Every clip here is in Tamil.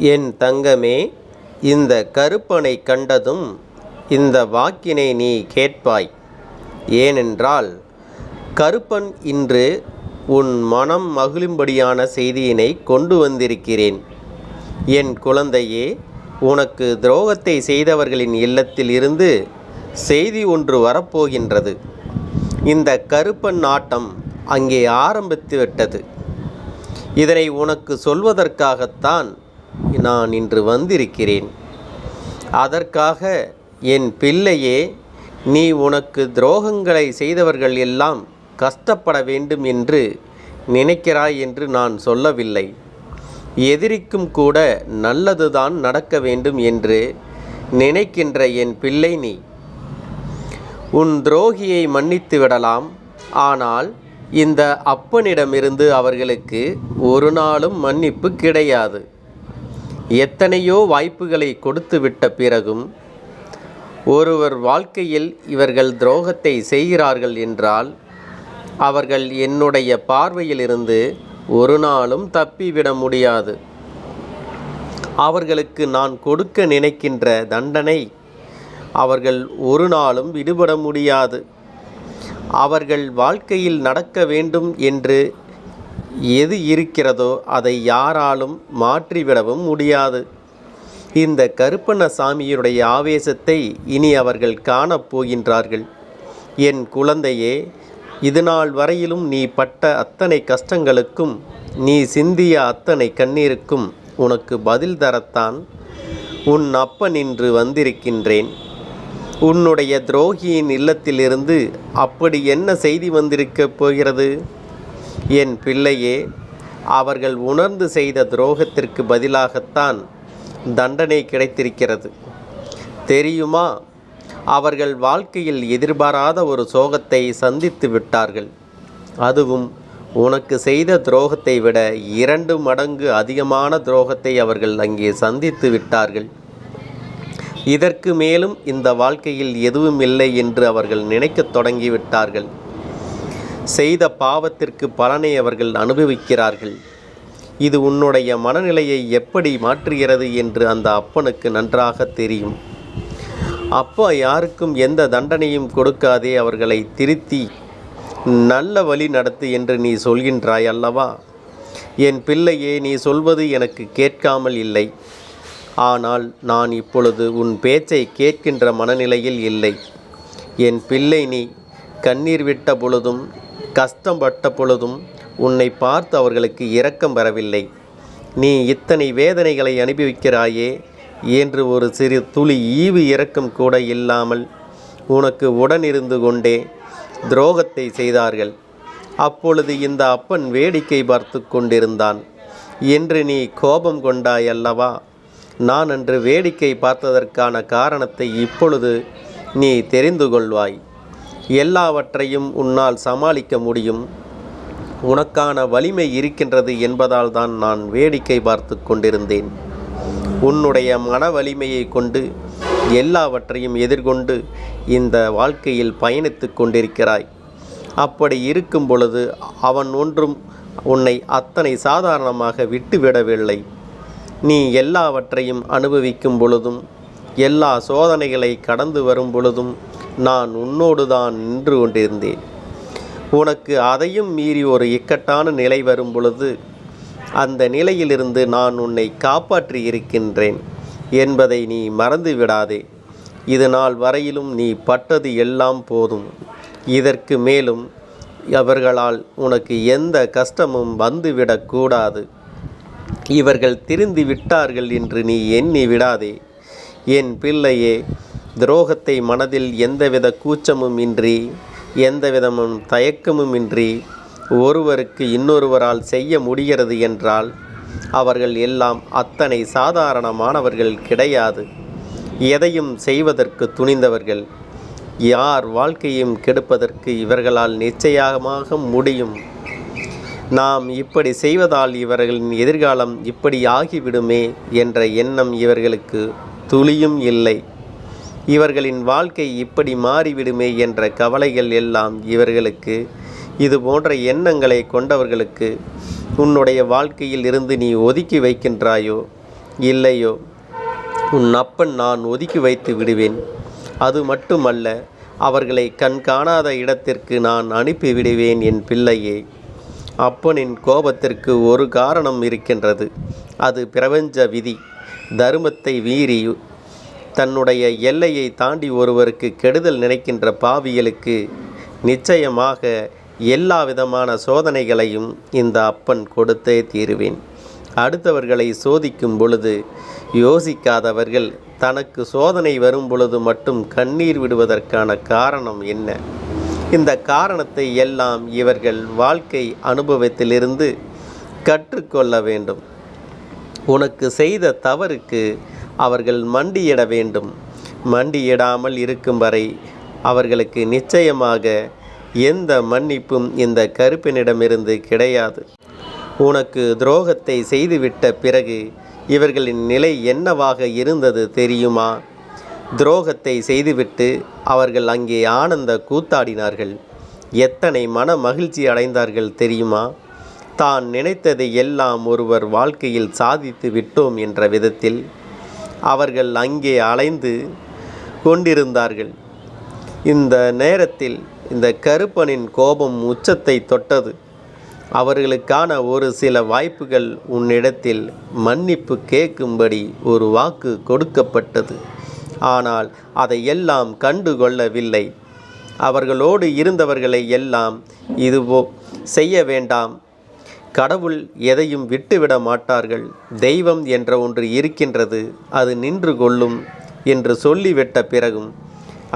என் தங்கமே, இந்த கருப்பனை கண்டதும் இந்த வாக்கினை நீ கேட்பாய். ஏனென்றால் கருப்பன் இன்று உன் மனம் மகிழும்படியான செய்தியினை கொண்டு வந்திருக்கிறேன். என் குழந்தையே, உனக்கு துரோகத்தை செய்தவர்களின் இல்லத்தில் இருந்து செய்தி ஒன்று வரப்போகின்றது. இந்த கருப்பன் ஆட்டம் அங்கே ஆரம்பித்து விட்டது. இதனை உனக்கு சொல்வதற்காகத்தான் நான் இன்று வந்திருக்கிறேன். அதற்காக என் பிள்ளையே, நீ உனக்கு துரோகங்களை செய்தவர்கள் எல்லாம் கஷ்டப்பட வேண்டும் என்று நினைக்கிறாய் என்று நான் சொல்லவில்லை. எதிரிக்கும் கூட நல்லதுதான் நடக்க வேண்டும் என்று நினைக்கின்ற என் பிள்ளை நீ. உன் துரோகியை மன்னித்து விடலாம். ஆனால் இந்த அப்பனிடமிருந்து அவர்களுக்கு ஒரு நாளும் மன்னிப்பு கிடையாது. எத்தனையோ வாய்ப்புகளை கொடுத்து விட்ட பிறகும் ஒருவர் வாழ்க்கையில் இவர்கள் துரோகத்தை செய்கிறார்கள் என்றால் அவர்கள் என்னுடைய பார்வையிலிருந்து ஒரு நாளும் தப்பிவிட முடியாது. அவர்களுக்கு நான் கொடுக்க நினைக்கின்ற தண்டனை அவர்கள் ஒரு நாளும் விடுபட முடியாது. அவர்கள் வாழ்க்கையில் நடக்க வேண்டும் என்று எது இருக்கிறதோ அதை யாராலும் மாற்றிவிடவும் முடியாது. இந்த கருப்பண்ணசாமியுடைய ஆவேசத்தை இனி அவர்கள் காணப்போகின்றார்கள். என் குழந்தையே, இதுநாள் வரையிலும் நீ பட்ட அத்தனை கஷ்டங்களுக்கும், நீ சிந்திய அத்தனை கண்ணீருக்கும் உனக்கு பதில் தரத்தான் உன் அப்பன் இன்று வந்திருக்கின்றேன். உன்னுடைய துரோகியின் இல்லத்திலிருந்து அப்படி என்ன செய்தி வந்திருக்கப் போகிறது? என் பிள்ளையே, அவர்கள் உணர்ந்து செய்த துரோகத்திற்கு பதிலாகத்தான் தண்டனை கிடைத்திருக்கிறது. தெரியுமா? அவர்கள் வாழ்க்கையில் எதிர்பாராத ஒரு சோகத்தை சந்தித்து விட்டார்கள். அதுவும் உனக்கு செய்த துரோகத்தை விட 2 மடங்கு அதிகமான துரோகத்தை அவர்கள் அங்கே சந்தித்து விட்டார்கள். இதற்கு மேலும் இந்த வாழ்க்கையில் எதுவும் இல்லை என்று அவர்கள் நினைக்கத் தொடங்கிவிட்டார்கள். செய்த பாவத்திற்கு பலனை அவர்கள் அனுபவிக்கிறார்கள். இது உன்னுடைய மனநிலையை எப்படி மாற்றுகிறது என்று அந்த அப்பனுக்கு நன்றாக தெரியும். அப்பா யாருக்கும் எந்த தண்டனையும் கொடுக்காதே அவர்களை திருத்தி நல்ல வழி நடத்து என்று நீ சொல்கின்றாய் அல்லவா? என் பிள்ளையே, நீ சொல்வது எனக்கு கேட்காமல் இல்லை. ஆனால் நான் இப்பொழுது உன் பேச்சை கேட்கின்ற மனநிலையில் இல்லை. என் பிள்ளை, நீ கண்ணீர் விட்ட பொழுதும் கஷ்டப்பட்ட பொழுதும் உன்னை பார்த்து அவர்களுக்கு இரக்கம் வரவில்லை. நீ இத்தனை வேதனைகளை அனுபவிக்கிறாயே என்று ஒரு சிறு துளி ஈவு இரக்கம் கூட இல்லாமல் உனக்கு உடனிருந்து கொண்டே துரோகத்தை செய்தார்கள். அப்பொழுது இந்த அப்பன் வேடிக்கை பார்த்து கொண்டிருந்தான் என்று நீ கோபம் கொண்டாய் அல்லவா? நான் அன்று வேடிக்கை பார்த்ததற்கான காரணத்தை இப்பொழுது நீ தெரிந்து கொள்வாய். எல்லாவற்றையும் உன்னால் சமாளிக்க முடியும். உனக்கான வலிமை இருக்கின்றது என்பதால் தான் நான் வேடிக்கை பார்த்து கொண்டிருந்தேன். உன்னுடைய மன வலிமையை கொண்டு எல்லாவற்றையும் எதிர்கொண்டு இந்த வாழ்க்கையில் பயணித்து கொண்டிருக்கிறாய். அப்படி இருக்கும் பொழுது அவன் ஒன்றும் உன்னை அத்தனை சாதாரணமாக விட்டுவிடவில்லை. நீ எல்லாவற்றையும் அனுபவிக்கும் பொழுதும் எல்லா சோதனைகளை கடந்து வரும் பொழுதும் நான் உன்னோடு தான் நின்று கொண்டிருந்தேன். உனக்கு அதையும் மீறி ஒரு இக்கட்டான நிலை வரும் பொழுது அந்த நிலையிலிருந்து நான் உன்னை காப்பாற்றி இருக்கின்றேன் என்பதை நீ மறந்து விடாதே. இது நாள் வரையிலும் நீ பட்டது எல்லாம் போதும். இதற்கு மேலும் அவர்களால் உனக்கு எந்த கஷ்டமும் வந்துவிடக்கூடாது. இவர்கள் திருந்து விட்டார்கள் என்று நீ எண்ணி விடாதே. என் பிள்ளையே, துரோகத்தை மனதில் எந்தவித கூச்சமும் இன்றி எந்தவிதமும் தயக்கமும் இன்றி ஒருவருக்கு இன்னொருவரால் செய்ய முடிகிறது என்றால் அவர்கள் எல்லாம் அத்தனை சாதாரணமானவர்கள் கிடையாது. எதையும் செய்வதற்கு துணிந்தவர்கள். யார் வாழ்க்கையும் கெடுப்பதற்கு இவர்களால் நிச்சயமாக முடியும். நாம் இப்படி செய்வதால் இவர்களின் எதிர்காலம் இப்படி ஆகிவிடுமே என்ற எண்ணம் இவர்களுக்கு துளியும் இல்லை. இவர்களின் வாழ்க்கை இப்படி மாறிவிடுமே என்ற கவலைகள் எல்லாம் இவர்களுக்கு. இது போன்ற எண்ணங்களை கொண்டவர்களுக்கு உன்னுடைய வாழ்க்கையில் இருந்து நீ ஒதுக்கி வைக்கின்றாயோ இல்லையோ உன் அப்பன் நான் ஒதுக்கி வைத்து விடுவேன். அது மட்டுமல்ல, அவர்களை கண் காணாத இடத்திற்கு நான் அனுப்பிவிடுவேன். என் பிள்ளையே, அப்பனின் கோபத்திற்கு ஒரு காரணம் இருக்கின்றது. அது பிரபஞ்ச விதி. தர்மத்தை மீறி தன்னுடைய எல்லையை தாண்டி ஒருவருக்கு கெடுதல் நினைக்கின்ற பாவிகளுக்கு நிச்சயமாக எல்லா விதமான சோதனைகளையும் இந்த அப்பன் கொடுத்தே தீருவேன். அடுத்தவர்களை சோதிக்கும் பொழுது யோசிக்காதவர்கள் தனக்கு சோதனை வரும் பொழுது மட்டும் கண்ணீர் விடுவதற்கான காரணம் என்ன? இந்த காரணத்தை எல்லாம் இவர்கள் வாழ்க்கை அனுபவத்திலிருந்து கற்றுக்கொள்ள வேண்டும். உனக்கு செய்த தவறுக்கு அவர்கள் மண்டியிட வேண்டும். மண்டியிடாமல் இருக்கும் வரை அவர்களுக்கு நிச்சயமாக எந்த மன்னிப்பும் இந்த கருப்பினிடமிருந்து கிடையாது. உனக்கு துரோகத்தை செய்துவிட்ட பிறகு இவர்களின் நிலை என்னவாக இருந்தது தெரியுமா? துரோகத்தை செய்துவிட்டு அவர்கள் அங்கே ஆனந்த கூத்தாடினார்கள். எத்தனை மன மகிழ்ச்சி அடைந்தார்கள் தெரியுமா? தான் நினைத்ததை எல்லாம் ஒருவர் வாழ்க்கையில் சாதித்து விட்டோம் என்ற விதத்தில் அவர்கள் அங்கே அலைந்து கொண்டிருந்தார்கள். இந்த நேரத்தில் இந்த கருப்பனின் கோபம் உச்சத்தை தொட்டது. அவர்களுக்கான ஒரு சில வாய்ப்புகள் உன்னிடத்தில் மன்னிப்பு கேட்கும்படி ஒரு வாக்கு கொடுக்கப்பட்டது. ஆனால் அதை எல்லாம் கண்டுகொள்ளவில்லை. அவர்களோடு இருந்தவர்களை எல்லாம் இதுவோ செய்ய வேண்டாம், கடவுள் எதையும் விட்டுவிட மாட்டார்கள், தெய்வம் என்ற ஒன்று இருக்கின்றது, அது நின்று கொள்ளும் என்று சொல்லிவிட்ட பிறகும்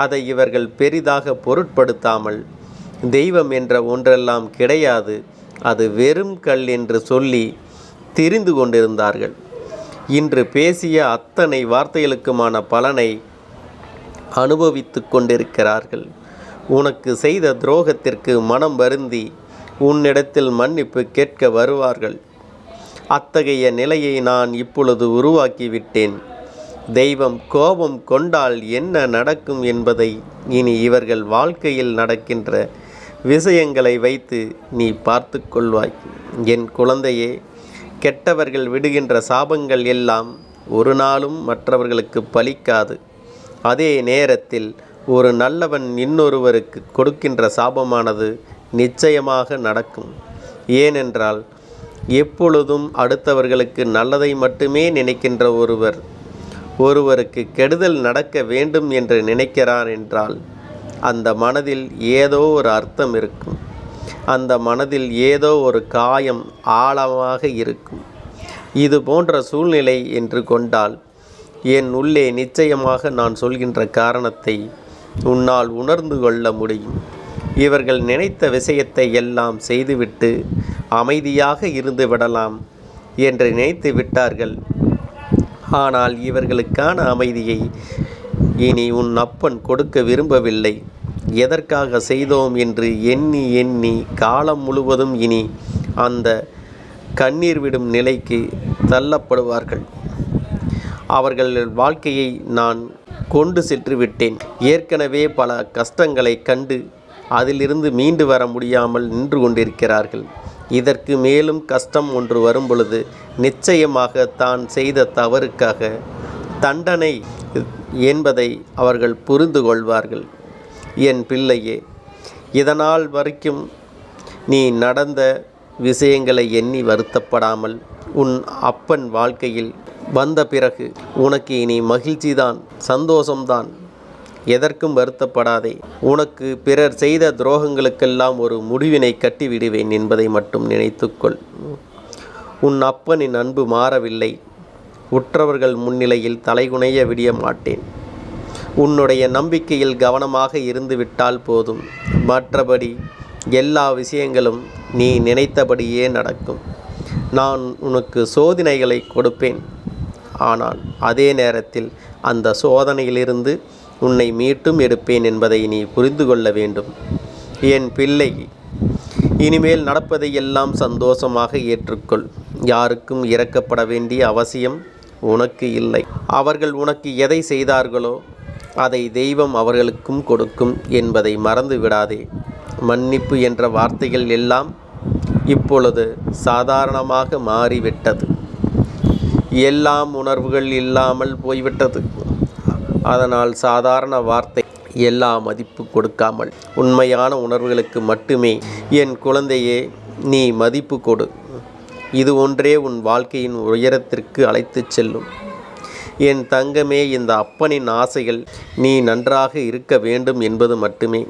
அதை இவர்கள் பெரிதாக பொருட்படுத்தாமல் தெய்வம் என்ற ஒன்றெல்லாம் கிடையாது, அது வெறும் கல் என்று சொல்லி திரிந்து கொண்டிருந்தார்கள். இன்று பேசிய அத்தனை வார்த்தைகளுக்குமான பலனை அனுபவித்து கொண்டிருக்கிறார்கள். உனக்கு செய்த துரோகத்திற்கு மனம் வருந்தி உன்னிடத்தில் மன்னிப்பு கேட்க வருவார்கள். அத்தகைய நிலையை நான் இப்பொழுது உருவாக்கிவிட்டேன். தெய்வம் கோபம் கொண்டால் என்ன நடக்கும் என்பதை இனி இவர்கள் வாழ்க்கையில் நடக்கின்ற விஷயங்களை வைத்து நீ பார்த்து கொள்வாய். என் குழந்தையே, கெட்டவர்கள் விடுகின்ற சாபங்கள் எல்லாம் ஒரு நாளும் மற்றவர்களுக்கு பலிக்காது. அதே நேரத்தில் ஒரு நல்லவன் இன்னொருவருக்கு கொடுக்கின்ற சாபமானது நிச்சயமாக நடக்கும். ஏனென்றால் எப்பொழுதும் அடுத்தவர்களுக்கு நல்லதை மட்டுமே நினைக்கின்ற ஒருவருக்கு கெடுதல் நடக்க வேண்டும் என்று நினைக்கிறார் என்றால் அந்த மனதில் ஏதோ ஒரு அர்த்தம் இருக்கும். அந்த மனதில் ஏதோ ஒரு காயம் ஆழமாக இருக்கும். இது போன்ற சூழ்நிலை என்று கொண்டால் என் உள்ளே நிச்சயமாக நான் சொல்கின்ற காரணத்தை உன்னால் உணர்ந்து கொள்ள முடியும். இவர்கள் நினைத்த விஷயத்தை எல்லாம் செய்துவிட்டு அமைதியாக இருந்து விடலாம் என்று நினைத்து விட்டார்கள். ஆனால் இவர்களுக்கான அமைதியை இனி உன் அப்பன் கொடுக்க விரும்பவில்லை. எதற்காக செய்தோம் என்று எண்ணி எண்ணி காலம் முழுவதும் இனி அந்த கண்ணீர் விடும் நிலைக்கு தள்ளப்படுவார்கள். அவர்கள் வாழ்க்கையை நான் கொண்டு சென்று விட்டேன். ஏற்கனவே பல கஷ்டங்களை கண்டு அதிலிருந்து மீண்டு வர முடியாமல் நின்று கொண்டிருக்கிறார்கள். இதற்கு மேலும் கஷ்டம் ஒன்று வரும் பொழுது நிச்சயமாக தான் செய்த தவறுக்காக தண்டனை என்பதை அவர்கள் புரிந்து கொள்வார்கள். என் பிள்ளையே, இதனால் வரைக்கும் நீ நடந்த விஷயங்களை எண்ணி வருத்தப்படாமல் உன் அப்பன் வாழ்க்கையில் வந்த பிறகு உனக்கு இனி மகிழ்ச்சிதான், சந்தோஷம்தான். எதற்கும் வருத்தப்படாதே. உனக்கு பிறர் செய்த துரோகங்களுக்கெல்லாம் ஒரு முடிவினை கட்டிவிடுவேன் என்பதை மட்டும் நினைத்துக்கொள். உன் அப்பனின் அன்பு மாறவில்லை. உற்றவர்கள் முன்னிலையில் தலைகுனைய விடிய மாட்டேன். உன்னுடைய நம்பிக்கையில் கவனமாக இருந்து விட்டால் போதும். மற்றபடி எல்லா விஷயங்களும் நீ நினைத்தபடியே நடக்கும். நான் உனக்கு சோதனைகளை கொடுப்பேன். ஆனால் அதே நேரத்தில் அந்த சோதனையிலிருந்து உன்னை மீட்டும் எடுப்பேன் என்பதை நீ புரிந்து கொள்ள வேண்டும். என் பிள்ளை, இனிமேல் நடப்பதையெல்லாம் சந்தோஷமாக ஏற்றுக்கொள். யாருக்கும் இரக்கப்பட வேண்டிய அவசியம் உனக்கு இல்லை. அவர்கள் உனக்கு எதை செய்தார்களோ அதை தெய்வம் அவர்களுக்கும் கொடுக்கும் என்பதை மறந்து விடாதே. மன்னிப்பு என்ற வார்த்தைகள் எல்லாம் இப்பொழுது சாதாரணமாக மாறிவிட்டது. எல்லாம் உணர்வுகள் இல்லாமல் போய்விட்டது. அதனால் சாதாரண வார்த்தை எல்லா மதிப்பு கொடுக்காமல் உண்மையான உணர்வுகளுக்கு மட்டுமே என் குழந்தையே நீ மதிப்பு கொடு. இது ஒன்றே உன் வாழ்க்கையின் உயரத்திற்கு அழைத்துச் செல்லும். என் தங்கமே, இந்த அப்பனின் ஆசைகள் நீ நன்றாக இருக்க வேண்டும் என்பது மட்டுமே.